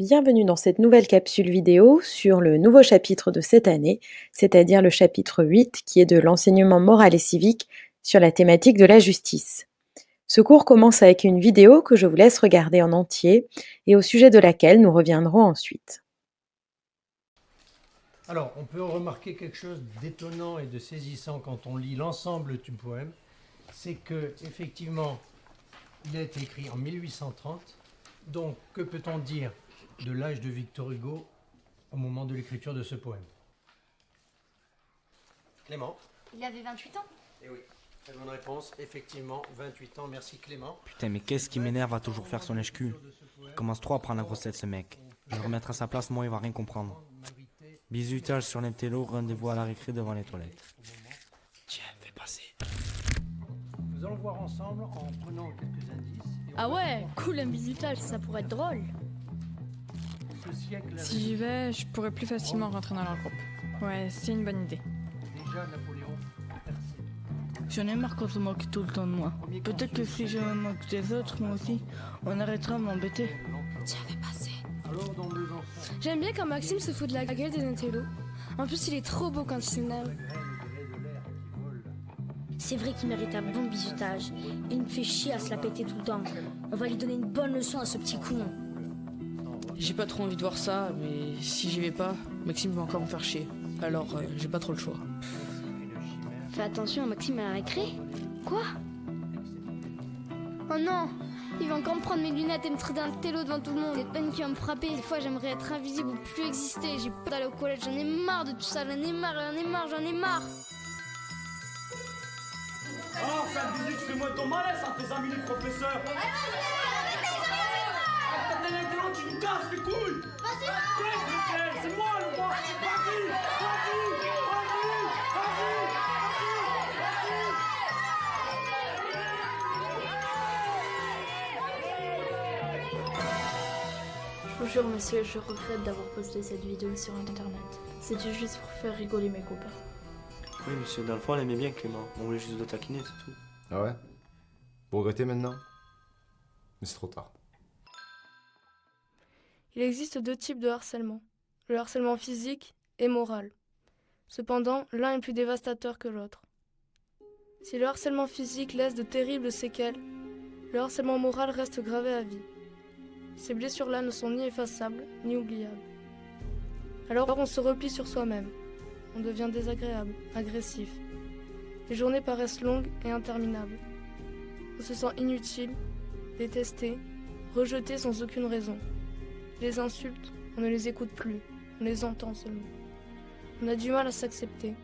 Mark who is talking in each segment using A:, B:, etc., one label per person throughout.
A: Bienvenue dans cette nouvelle capsule vidéo sur le nouveau chapitre de cette année, c'est-à-dire le chapitre 8 qui est de l'enseignement moral et civique sur la thématique de la justice. Ce cours commence avec une vidéo que je vous laisse regarder en entier et au sujet de laquelle nous reviendrons ensuite.
B: Alors, on peut remarquer quelque chose d'étonnant et de saisissant quand on lit l'ensemble du poème, c'est que effectivement, il a été écrit en 1830. Donc, que peut-on dire de l'âge de Victor Hugo au moment de l'écriture de ce poème? Clément?
C: Il avait 28 ans.
B: Eh oui, très bonne réponse. Effectivement, 28 ans. Merci Clément.
D: Putain, mais qu'est-ce qui m'énerve à toujours faire son HQ? Il commence trop à prendre la grosse tête, ce mec. Je le remettre à sa place, moi, il va rien comprendre. Bisutage sur l'intello, rendez-vous à la récré devant les toilettes. Tiens, fais passer.
B: Nous allons voir ensemble en prenant quelques indices.
C: Ah ouais, cool un bisutage, ça pourrait être drôle.
B: Ce siècle
E: Si j'y vais, je pourrais plus facilement rentrer dans leur groupe. Ouais, c'est une bonne idée.
B: déjà Napoléon percé.
F: J'en ai marre quand on moque tout le temps de moi. Peut-être que si je me moque des autres, moi aussi, on arrêtera de m'embêter.
C: Tiens, fais passer.
B: Alors, dans Besançon,
G: J'aime bien quand Maxime se fout de la gueule des intellos. En plus, il est trop beau quand il s'énerve.
B: graine de lait de l'air qui vole.
C: C'est vrai qu'il mérite un bon bisutage. Il me fait chier à se la péter tout le temps. On va lui donner une bonne leçon à ce petit con.
F: J'ai pas trop envie de voir ça, mais si j'y vais pas, Maxime va encore me faire chier. Alors, j'ai pas trop le choix.
G: Fais attention à Maxime à la récré. Quoi? Oh non! Il va encore me prendre mes lunettes et me traiter d'un télo devant tout le monde. C'est peine qui va me frapper. Des fois, j'aimerais être invisible ou plus exister. J'ai peur d'aller au collège. J'en ai marre de tout ça. J'en ai marre, j'en ai marre, j'en ai marre.
H: Oh, sale bisou, tu fais moins ton malaise à tes amis les professeurs. T'as un intello, tu nous casses les couilles. Vas-y, c'est moi le boss. Vas-y, vas-y,
I: Je vous jure, monsieur, je regrette d'avoir posté cette vidéo sur internet. C'était juste pour faire rigoler mes copains.
J: Oui, monsieur, dans le fond, elle aimait bien Clément. On voulait juste le taquiner, c'est tout.
K: Ah ouais? Vous regrettez maintenant? Mais c'est trop tard.
G: Il existe deux types de harcèlement. Le harcèlement physique et moral. Cependant, l'un est plus dévastateur que l'autre. Si le harcèlement physique laisse de terribles séquelles, le harcèlement moral reste gravé à vie. Ces blessures-là ne sont ni effaçables, ni oubliables. Alors on se replie sur soi-même. On devient désagréable, agressif. Les journées paraissent longues et interminables. On se sent inutile, détesté, rejeté sans aucune raison. Les insultes, on ne les écoute plus, on les entend seulement. On a du mal à s'accepter.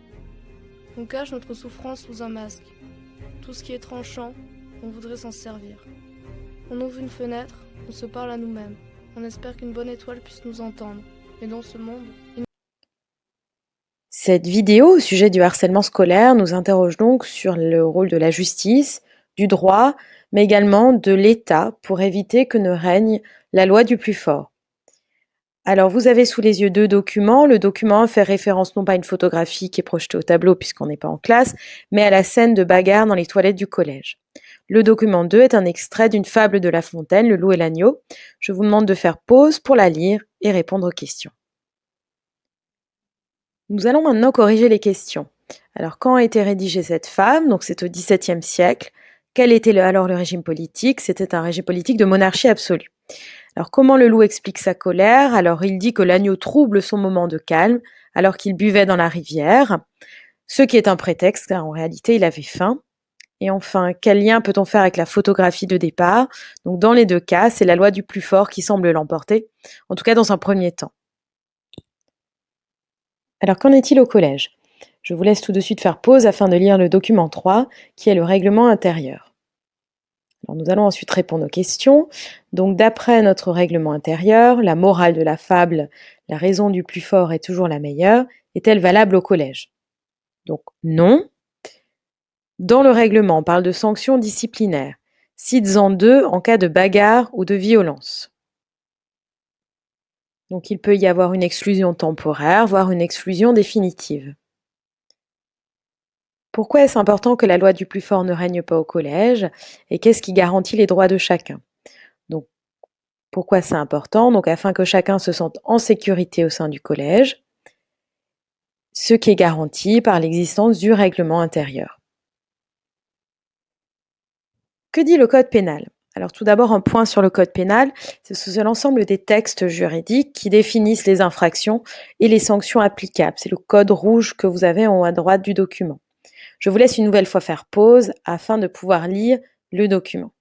G: On cache notre souffrance sous un masque. Tout ce qui est tranchant, on voudrait s'en servir. On ouvre une fenêtre, on se parle à nous-mêmes. On espère qu'une bonne étoile puisse nous entendre. Mais dans ce monde,
A: Cette vidéo au sujet du harcèlement scolaire nous interroge donc sur le rôle de la justice, du droit, mais également de l'État pour éviter que ne règne la loi du plus fort. Alors, vous avez sous les yeux deux documents. Le document 1 fait référence non pas à une photographie qui est projetée au tableau puisqu'on n'est pas en classe, mais à la scène de bagarre dans les toilettes du collège. Le document 2 est un extrait d'une fable de La Fontaine, Le loup et l'agneau. Je vous demande de faire pause pour la lire et répondre aux questions. Nous allons maintenant corriger les questions. Alors, quand a été rédigée cette fable? Donc, c'est au XVIIe siècle. Quel était alors le régime politique? C'était un régime politique de monarchie absolue. Alors, comment le loup explique sa colère? Alors, il dit que l'agneau trouble son moment de calme alors qu'il buvait dans la rivière, ce qui est un prétexte car en réalité, il avait faim. Et enfin, quel lien peut-on faire avec la photographie de départ? Donc, dans les deux cas, c'est la loi du plus fort qui semble l'emporter, en tout cas dans un premier temps. Alors, qu'en est-il au collège? Je vous laisse tout de suite faire pause afin de lire le document 3, qui est le règlement intérieur. Alors, nous allons ensuite répondre aux questions. Donc, d'après notre règlement intérieur, la morale de la fable, la raison du plus fort est toujours la meilleure, est-elle valable au collège? Donc, non. Dans le règlement, on parle de sanctions disciplinaires. Cites-en deux en cas de bagarre ou de violence. Donc, il peut y avoir une exclusion temporaire, voire une exclusion définitive. Pourquoi est-ce important que la loi du plus fort ne règne pas au collège? Et qu'est-ce qui garantit les droits de chacun? Donc, Pourquoi c'est important? Donc afin que chacun se sente en sécurité au sein du collège, ce qui est garanti par l'existence du règlement intérieur. Que dit le code pénal? Alors tout d'abord, un point sur le code pénal, c'est l'ensemble des textes juridiques qui définissent les infractions et les sanctions applicables. C'est le code rouge que vous avez en haut à droite du document. Je vous laisse une nouvelle fois faire pause afin de pouvoir lire le document.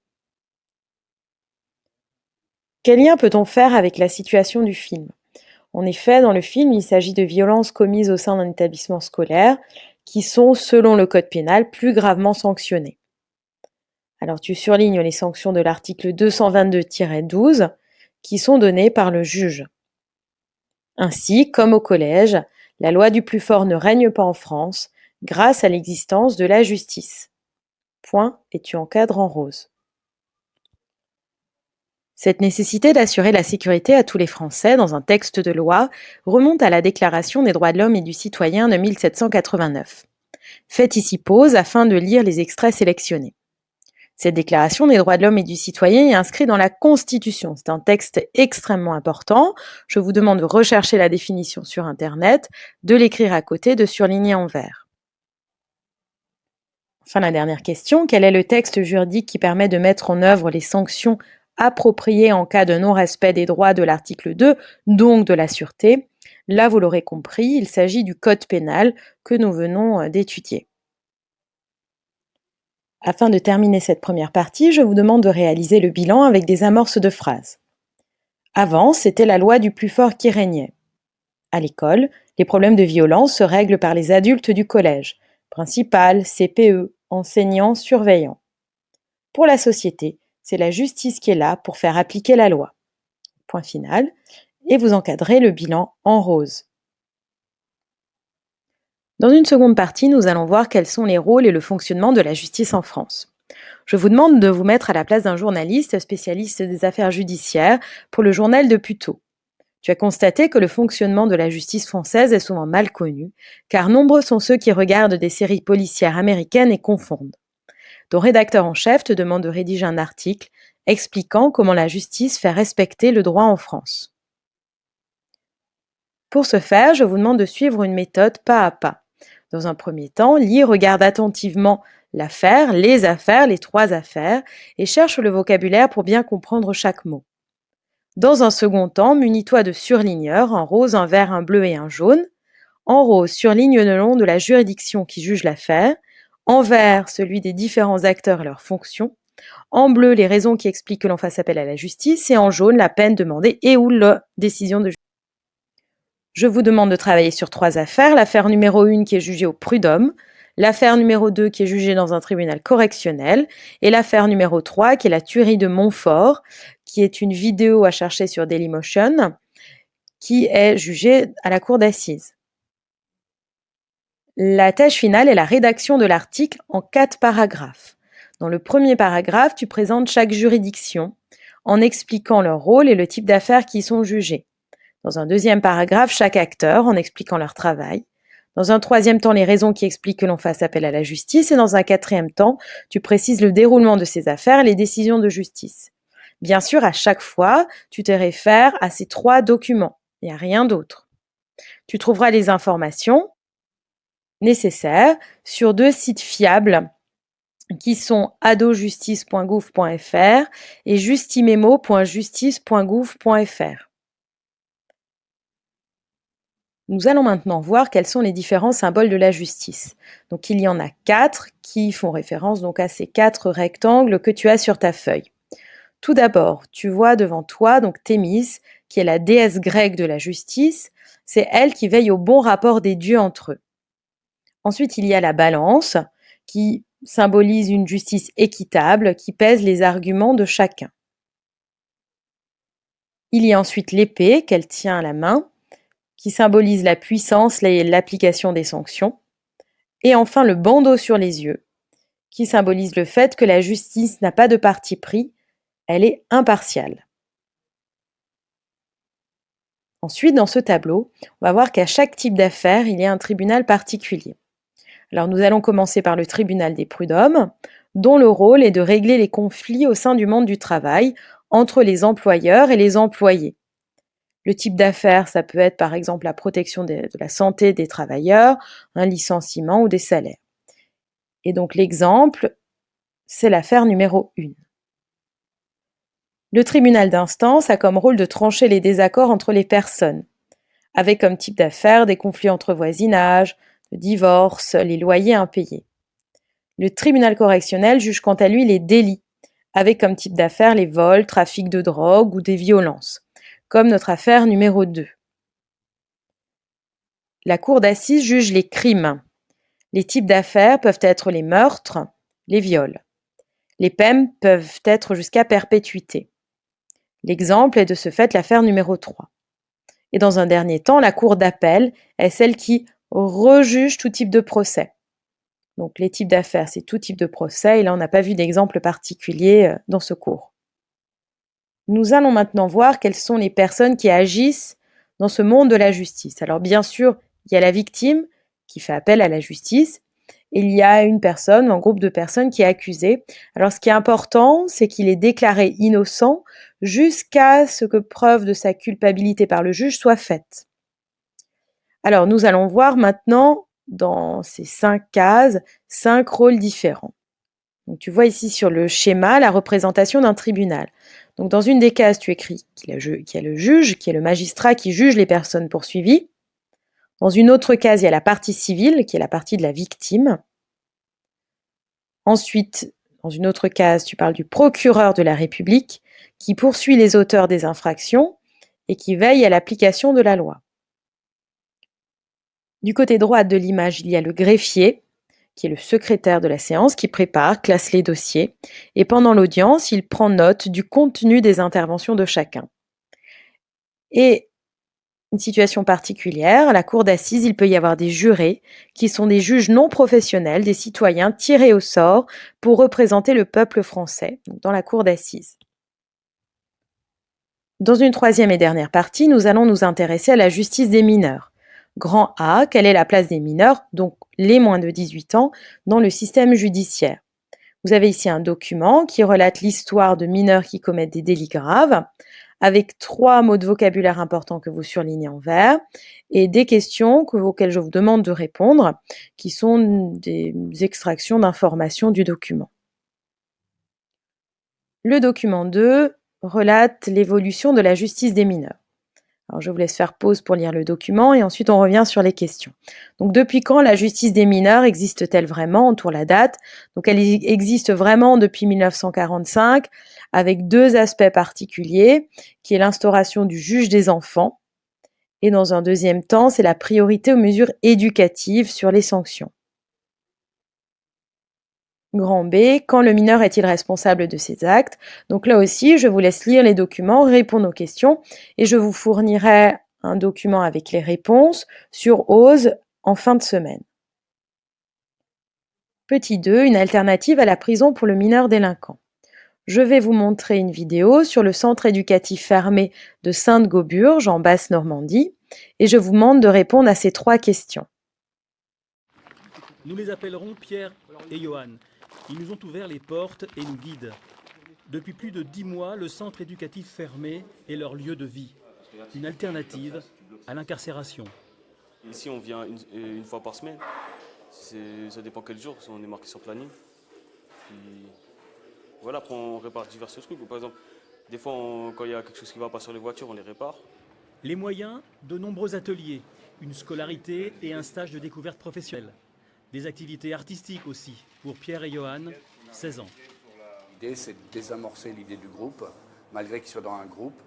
A: Quel lien peut-on faire avec la situation du film? En effet, dans le film, il s'agit de violences commises au sein d'un établissement scolaire qui sont, selon le code pénal, plus gravement sanctionnées. Alors tu surlignes les sanctions de l'article 222-12 qui sont données par le juge. Ainsi, comme au collège, la loi du plus fort ne règne pas en France grâce à l'existence de la justice. Point, et tu encadres en rose. Cette nécessité d'assurer la sécurité à tous les Français dans un texte de loi remonte à la Déclaration des droits de l'homme et du citoyen de 1789. Faites ici pause afin de lire les extraits sélectionnés. Cette Déclaration des droits de l'homme et du citoyen est inscrite dans la Constitution. C'est un texte extrêmement important. Je vous demande de rechercher la définition sur Internet, de l'écrire à côté, de surligner en vert. Enfin, la dernière question, quel est le texte juridique qui permet de mettre en œuvre les sanctions appropriées en cas de non-respect des droits de l'article 2, donc de la sûreté? Là, vous l'aurez compris, il s'agit du code pénal que nous venons d'étudier. Afin de terminer cette première partie, je vous demande de réaliser le bilan avec des amorces de phrases. Avant, c'était la loi du plus fort qui régnait. À l'école, les problèmes de violence se règlent par les adultes du collège, principal, CPE, enseignants, surveillants. Pour la société, c'est la justice qui est là pour faire appliquer la loi. Point final. Et vous encadrez le bilan en rose. Dans une seconde partie, nous allons voir quels sont les rôles et le fonctionnement de la justice en France. Je vous demande de vous mettre à la place d'un journaliste spécialiste des affaires judiciaires pour le journal de Puteaux. Tu as constaté que le fonctionnement de la justice française est souvent mal connu, car nombreux sont ceux qui regardent des séries policières américaines et confondent. Ton rédacteur en chef te demande de rédiger un article expliquant comment la justice fait respecter le droit en France. Pour ce faire, je vous demande de suivre une méthode pas à pas. Dans un premier temps, lis et regarde attentivement l'affaire, les 3 affaires, et cherche le vocabulaire pour bien comprendre chaque mot. Dans un second temps, munis-toi de surligneurs, un rose, un vert, un bleu et un jaune. En rose, surligne le nom de la juridiction qui juge l'affaire. En vert, celui des différents acteurs et leurs fonctions. En bleu, les raisons qui expliquent que l'on fasse appel à la justice. Et en jaune, la peine demandée et ou la décision de justice. Je vous demande de travailler sur 3 affaires. L'affaire numéro 1 qui est jugée au prud'homme, l'affaire numéro 2 qui est jugée dans un tribunal correctionnel et l'affaire numéro 3 qui est la tuerie de Montfort, qui est une vidéo à chercher sur Dailymotion, qui est jugée à la cour d'assises. La tâche finale est la rédaction de l'article en 4 paragraphes. Dans le premier paragraphe, tu présentes chaque juridiction en expliquant leur rôle et le type d'affaires qui y sont jugées. Dans un deuxième paragraphe, chaque acteur en expliquant leur travail. Dans un troisième temps, les raisons qui expliquent que l'on fasse appel à la justice. Et dans un quatrième temps, tu précises le déroulement de ces affaires et les décisions de justice. Bien sûr, à chaque fois, tu te réfères à ces 3 documents et à rien d'autre. Tu trouveras les informations nécessaires sur 2 sites fiables qui sont adojustice.gouv.fr et justimemo.justice.gouv.fr. Nous allons maintenant voir quels sont les différents symboles de la justice. Donc il y en a 4 qui font référence donc à ces 4 rectangles que tu as sur ta feuille. Tout d'abord, tu vois devant toi donc Thémis, qui est la déesse grecque de la justice. C'est elle qui veille au bon rapport des dieux entre eux. Ensuite, il y a la balance, qui symbolise une justice équitable, qui pèse les arguments de chacun. Il y a ensuite l'épée qu'elle tient à la main, qui symbolise la puissance et l'application des sanctions. Et enfin, le bandeau sur les yeux, qui symbolise le fait que la justice n'a pas de parti pris, elle est impartiale. Ensuite, dans ce tableau, on va voir qu'à chaque type d'affaire, il y a un tribunal particulier. Alors, nous allons commencer par le tribunal des prud'hommes, dont le rôle est de régler les conflits au sein du monde du travail entre les employeurs et les employés. Le type d'affaires, ça peut être par exemple la protection de la santé des travailleurs, un licenciement ou des salaires. Et donc l'exemple, c'est l'affaire numéro 1. Le tribunal d'instance a comme rôle de trancher les désaccords entre les personnes, avec comme type d'affaires des conflits entre voisinage, le divorce, les loyers impayés. Le tribunal correctionnel juge quant à lui les délits, avec comme type d'affaires les vols, trafic de drogue ou des violences, comme notre affaire numéro 2. La cour d'assises juge les crimes. Les types d'affaires peuvent être les meurtres, les viols. Les peines peuvent être jusqu'à perpétuité. L'exemple est de ce fait l'affaire numéro 3. Et dans un dernier temps, la cour d'appel est celle qui rejuge tout type de procès. Donc les types d'affaires, c'est tout type de procès, et là on n'a pas vu d'exemple particulier dans ce cours. Nous allons maintenant voir quelles sont les personnes qui agissent dans ce monde de la justice. Alors bien sûr, il y a la victime qui fait appel à la justice, et il y a une personne, un groupe de personnes qui est accusé. Alors ce qui est important, c'est qu'il est déclaré innocent jusqu'à ce que preuve de sa culpabilité par le juge soit faite. Alors nous allons voir maintenant dans ces 5 cases, 5 rôles différents. Donc, tu vois ici sur le schéma la représentation d'un tribunal. Donc, dans une des cases, tu écris qu'il y a le juge, qui est le magistrat qui juge les personnes poursuivies. Dans une autre case, il y a la partie civile, qui est la partie de la victime. Ensuite, dans une autre case, tu parles du procureur de la République, qui poursuit les auteurs des infractions et qui veille à l'application de la loi. Du côté droit de l'image, il y a le greffier, qui est le secrétaire de la séance, qui prépare, classe les dossiers, et pendant l'audience, il prend note du contenu des interventions de chacun. Et une situation particulière, à la cour d'assises, il peut y avoir des jurés, qui sont des juges non professionnels, des citoyens tirés au sort pour représenter le peuple français, donc dans la cour d'assises. Dans une troisième et dernière partie, nous allons nous intéresser à la justice des mineurs. Grand A, quelle est la place des mineurs, donc les moins de 18 ans, dans le système judiciaire? Vous avez ici un document qui relate l'histoire de mineurs qui commettent des délits graves, avec 3 mots de vocabulaire importants que vous surlignez en vert, et des questions auxquelles je vous demande de répondre, qui sont des extractions d'informations du document. Le document 2 relate l'évolution de la justice des mineurs. Alors, je vous laisse faire pause pour lire le document et ensuite on revient sur les questions. Donc, depuis quand la justice des mineurs existe-t-elle vraiment? On tourne la date. Donc, elle existe vraiment depuis 1945 avec 2 aspects particuliers, qui est l'instauration du juge des enfants et dans un deuxième temps, c'est la priorité aux mesures éducatives sur les sanctions. Grand B, quand le mineur est-il responsable de ses actes? Donc là aussi, je vous laisse lire les documents, répondre aux questions et je vous fournirai un document avec les réponses sur OSE en fin de semaine. Petit 2, une alternative à la prison pour le mineur délinquant. Je vais vous montrer une vidéo sur le centre éducatif fermé de Sainte-Gauburge en Basse-Normandie et je vous demande de répondre à ces 3 questions.
L: Nous les appellerons Pierre et Johan. Ils nous ont ouvert les portes et nous guident. Depuis plus de 10 mois, le centre éducatif fermé est leur lieu de vie. Une alternative à l'incarcération.
J: Ici, on vient une fois par semaine. Ça dépend quel jour, on est marqué sur planning. Puis, voilà, après on répare divers trucs. Par exemple, des fois, quand il y a quelque chose qui ne va pas sur les voitures, on les répare.
L: Les moyens, de nombreux ateliers, une scolarité et un stage de découverte professionnelle. Des activités artistiques aussi, pour Pierre et Johan, 16 ans.
M: L'idée, c'est de désamorcer l'idée du groupe, malgré qu'ils soient dans un groupe,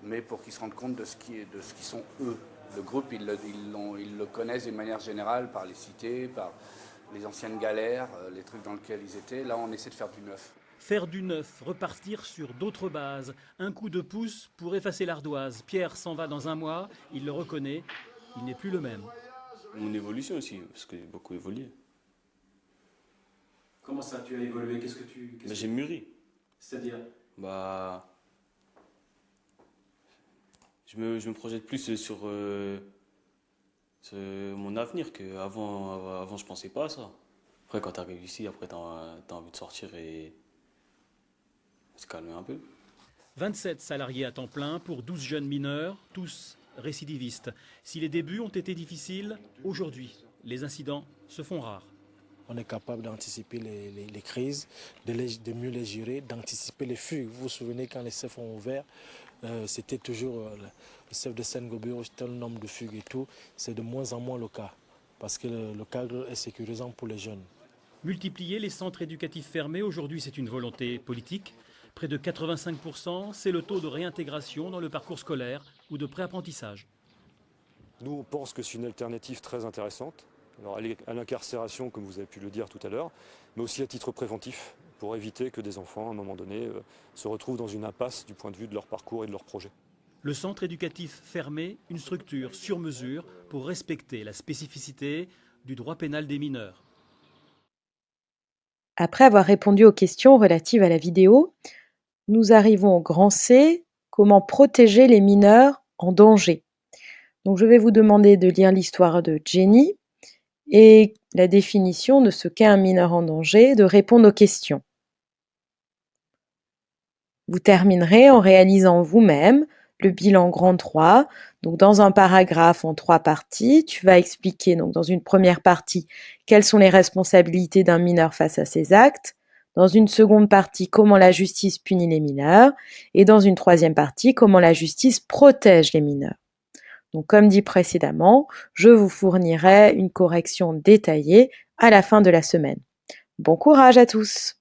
M: mais pour qu'ils se rendent compte de ce qu'ils sont eux. Le groupe, ils le connaissent d'une manière générale par les cités, par les anciennes galères, les trucs dans lesquels ils étaient. Là, on essaie de faire du neuf.
L: Faire du neuf, repartir sur d'autres bases. Un coup de pouce pour effacer l'ardoise. Pierre s'en va dans un mois, il le reconnaît, il n'est plus le même.
J: Mon évolution aussi, parce que j'ai beaucoup évolué.
N: Comment ça, tu as évolué? Qu'est-ce que tu...
J: J'ai mûri.
N: C'est-à-dire?
J: Je me projette plus sur mon avenir qu'avant. Avant, je pensais pas à ça. Après, quand tu arrives ici, après, t'as envie de sortir et se calmer un peu.
L: 27 salariés à temps plein pour 12 jeunes mineurs, tous récidivistes. Si les débuts ont été difficiles, aujourd'hui, les incidents se font rares.
O: On est capable d'anticiper les crises, de mieux les gérer, d'anticiper les fugues. Vous vous souvenez quand les CEF ont ouvert, c'était toujours le CEF de Saint-Gobain, tel nombre de fugues et tout. C'est de moins en moins le cas parce que le cadre est sécurisant pour les jeunes.
L: Multiplier les centres éducatifs fermés, aujourd'hui c'est une volonté politique. Près de 85%, c'est le taux de réintégration dans le parcours scolaire ou de préapprentissage.
P: Nous, on pense que c'est une alternative très intéressante. Alors, à l'incarcération, comme vous avez pu le dire tout à l'heure, mais aussi à titre préventif, pour éviter que des enfants, à un moment donné, se retrouvent dans une impasse du point de vue de leur parcours et de leur projet.
L: Le centre éducatif fermé, une structure sur mesure pour respecter la spécificité du droit pénal des mineurs.
A: Après avoir répondu aux questions relatives à la vidéo, nous arrivons au grand C, comment protéger les mineurs en danger. Donc je vais vous demander de lire l'histoire de Jenny et la définition de ce qu'est un mineur en danger, de répondre aux questions. Vous terminerez en réalisant vous-même le bilan grand 3. Donc dans un paragraphe en 3 parties, tu vas expliquer donc dans une première partie quelles sont les responsabilités d'un mineur face à ses actes, dans une seconde partie comment la justice punit les mineurs et dans une troisième partie comment la justice protège les mineurs. Donc comme dit précédemment, je vous fournirai une correction détaillée à la fin de la semaine. Bon courage à tous!